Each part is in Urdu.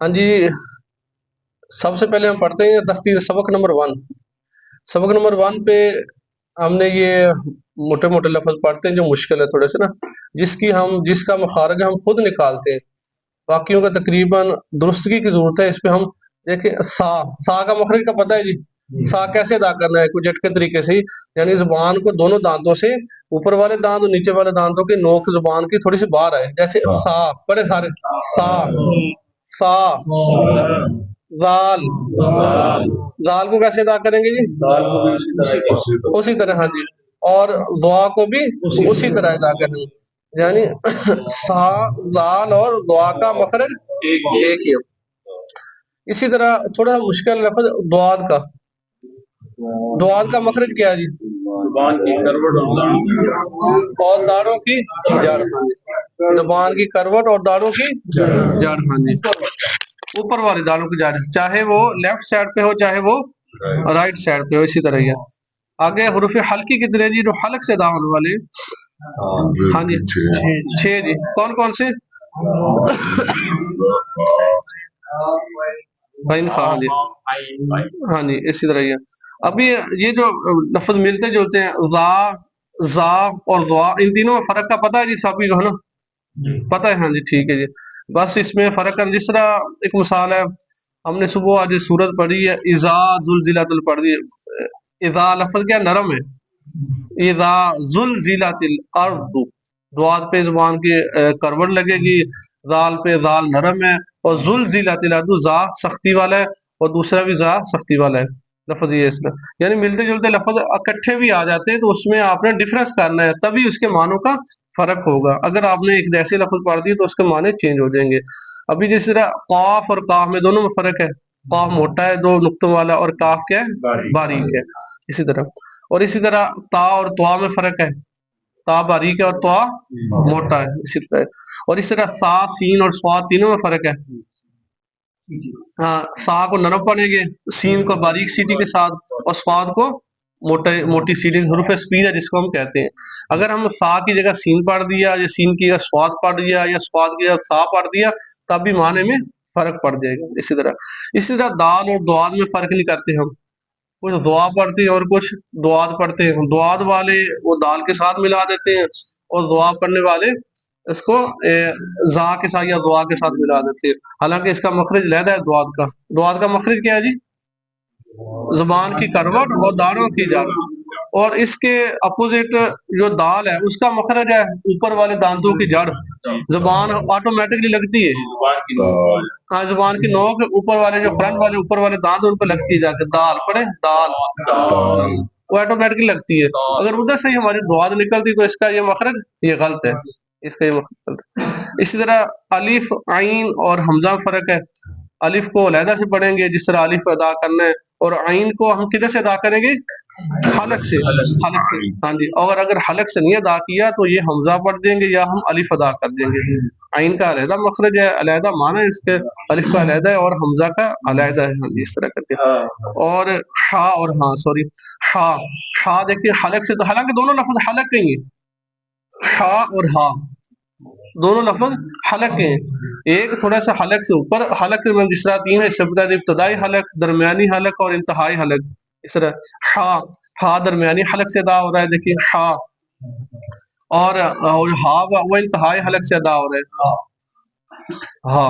ہاں جی، سب سے پہلے ہم پڑھتے ہیں تفسیر سبق نمبر 1۔ سبق نمبر 1 پہ ہم نے یہ موٹے موٹے لفظ پڑھتے ہیں جو مشکل ہے تھوڑے سے نا، جس کا مخارج ہم خود نکالتے ہیں، باقیوں کا تقریباً درستگی کی ضرورت ہے۔ اس پہ ہم دیکھیں، سا کا مخرج کا پتہ ہے جی، سا کیسے ادا کرنا ہے؟ کچھ جھٹکے طریقے سے ہی، یعنی زبان کو دونوں دانتوں سے، اوپر والے دانت اور نیچے والے دانتوں کی نوک زبان کی تھوڑی سی باہر آئے، جیسے سا پڑھے سارے، سا سا زال، زال کو کیسے ادا کریں گے جی؟ اسی طرح، ہاں جی، اور دعا کو بھی اسی طرح ادا کریں گے، یعنی سا زال اور دعا کا مخرج ایک ہی ہے۔ اسی طرح تھوڑا مشکل لفظ دعاد کا، دعاد کا مخرج کیا ہے جی؟ زبان کی کروٹ اور داڑوں کی جڑ، زبان کی کروٹ اور داڑوں کی جڑ، ہاں جی، اوپر والی داڑوں کی جڑ، چاہے وہ لیفٹ سائڈ پہ ہو چاہے وہ رائٹ سائڈ پہ ہو، اسی طرح ہی ہے۔ آگے حروف حلقی کتنے جی جو حلق سے ادا ہونے والے؟ ہاں جی 6 جی، کون کون سے؟ ہاں جی، ہاں جی، اسی طرح ہی ہے۔ ابھی یہ جو لفظ ملتے جلتے ہیں، زا اور دعا، ان تینوں میں فرق کا پتہ ہے جی سبھی کو، ہے نا؟ پتہ ہے، ہاں جی، ٹھیک ہے جی، بس اس میں فرق ہے۔ جس طرح ایک مثال ہے، ہم نے صبح آج سورت پڑھی ہے، اذا زلزلت پڑھ دی، اذا لفظ کیا نرم ہے، اذا زلزلت الارض، دعات پہ زبان کی کروٹ لگے گی، زال پہ زال نرم ہے، اور زلزلت الارض زا سختی والا ہے، اور دوسرا بھی زا سختی والا ہے، لفظ یہ اس کا، یعنی ملتے جلتے لفظ اکٹھے بھی آ جاتے ہیں تو اس میں آپ نے ڈفرنس کرنا ہے، تبھی اس کے معنوں کا فرق ہوگا۔ اگر آپ نے ایک جیسے لفظ پڑھ دی تو اس کے معنی چینج ہو جائیں گے۔ ابھی جس طرح قاف اور کاف میں دونوں میں فرق ہے، قاف موٹا ہے 2 نقطوں والا، اور کاف کیا ہے؟ باریک ہے، اسی طرح۔ اور اسی طرح تا اور توا میں فرق ہے، تا باریک ہے اور توا موٹا ہے، اسی طرح۔ اور اس طرح سا، سین اور صاد تینوں میں فرق ہے، ہاں، سا کو نرم پڑھیں گے، سین کو باریک سیٹی کے ساتھ، اور صاد کو موٹی سیٹی، حروف سپید ہے جس کو ہم کہتے ہیں۔ اگر ہم سا کی جگہ سین پڑھ دیا، یا سین کی جگہ صاد پڑھ دیا، یا صاد کی جگہ سا پڑھ دیا، تب بھی معنی میں فرق پڑ جائے گا۔ اسی طرح دال اور دعاد میں فرق نہیں کرتے ہم، کچھ دعا پڑھتے ہیں اور کچھ دعاد پڑھتے ہیں، دعاد والے وہ دال کے ساتھ ملا دیتے ہیں، اور دعا پڑھنے والے اس کو زا کے ساتھ یا دعا کے ساتھ ملا دیتے ہیں، حالانکہ اس کا مخرج علیحدہ ہے دعاد کا۔ دعاد کا مخرج کیا ہے جی؟ زبان کی کروٹ اور داڑوں کی جڑ، اور اس کے اپوزٹ جو دال ہے اس کا مخرج ہے اوپر والے دانتوں کی جڑ، زبان آٹومیٹکلی لگتی ہے، ہاں، زبان کی نوک اوپر والے جو فرنٹ والے اوپر والے دانت ان پہ لگتی ہے، جا کے دال پڑے، دال وہ آٹومیٹکلی لگتی ہے۔ اگر ادھر سے ہی ہماری دعاد نکلتی تو اس کا یہ مخرج یہ غلط ہے، اس کا یہ مخرج غلط ہے۔ اسی طرح الف، عین اور حمزہ فرق ہے، الف کو علیحدہ سے پڑھیں گے جس طرح الف ادا کرنا ہے، اور عین کو ہم کدھر سے ادا کریں گے؟ حلق سے، ہاں جی، اور اگر حلق سے نہیں ادا کیا تو یہ حمزہ پڑھ دیں گے یا ہم الف ادا کر دیں گے۔ عین کا علیحدہ مخرج ہے، علیحدہ معنی اس کے، الف کا علیحدہ ہے اور حمزہ کا علیحدہ ہے، ہم اس طرح کرتے ہیں۔ اور ہا اور ہاں، سوری، ہا دیکھیے حلق سے، حالانکہ دونوں لفظ حلق کے ہی ہیں، ہا اور ہا دونوں لفظ حلق کے ہیں، ایک تھوڑا سا حلق سے اوپر، حلق میں جس طرح 3 ہے، شبدہ ابتدائی حلق، درمیانی حلق اور انتہائی حلق، اس طرح ہا درمیانی حلق سے ادا ہو رہا ہے، دیکھیے ہا، اور ہا وہ انتہائی حلق سے ادا ہو رہا ہے، ہا،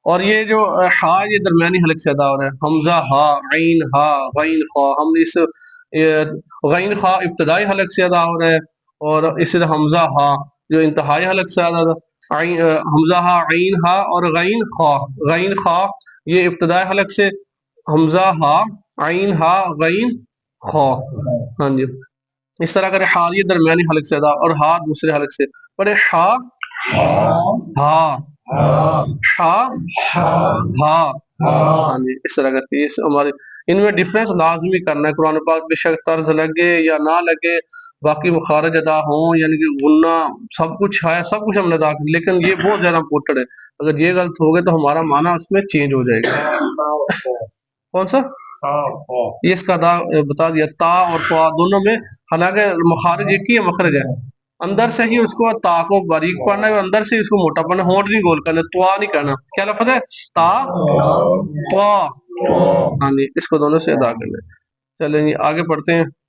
اور یہ جو ہا یہ درمیانی حلق سے ادا ہو رہا ہے، حمزہ ہا، عین ہا، غین خا، ہم اس غین خا ابتدائی حلق سے ادا ہو رہا ہے، اور اس طرح حمزہ ہا جو انتہائی حلق سے ادا، حمزہ ہا، عین ہا اور غین خا، غین خا یہ ابتدائی حلق سے، حمزہ ہا، عین ہا، غین خا، ہاں جی، اس طرح کرے ہا یہ درمیانی حلق سے ادا، اور ہا دوسرے حلق سے پڑھے، ہا ہا ہا ہا، ہاں جی، اس طرح کرتی ہے ہمارے، ان میں ڈفرینس لازمی کرنا ہے۔ قرآن پاک بے شک طرز لگے یا نہ لگے، باقی مخارج ادا ہوں، یعنی کہ غنہ سب کچھ ہے، سب کچھ ہم نے ادا کر، لیکن یہ بہت زیادہ امپورٹنٹ ہے، اگر یہ غلط ہو گئے تو ہمارا معنی اس میں چینج ہو جائے گا۔ کون سا؟ یہ اس کا ادا بتا دیا، تا اور تا دونوں میں، حالانکہ مخارج ایک ہی ہے، مخرج ہے، اندر سے ہی اس کو تا کو باریک پڑھنا ہے اور اندر سے اس کو موٹا پڑھنا ہے، ہونٹ نہیں گول کرنا، توا نہیں کہنا. کیا لفظ ہے؟ تا توا. ہاں جی، اس کو دونوں سے ادا کرنا ہے. چلیں جی آگے پڑھتے ہیں.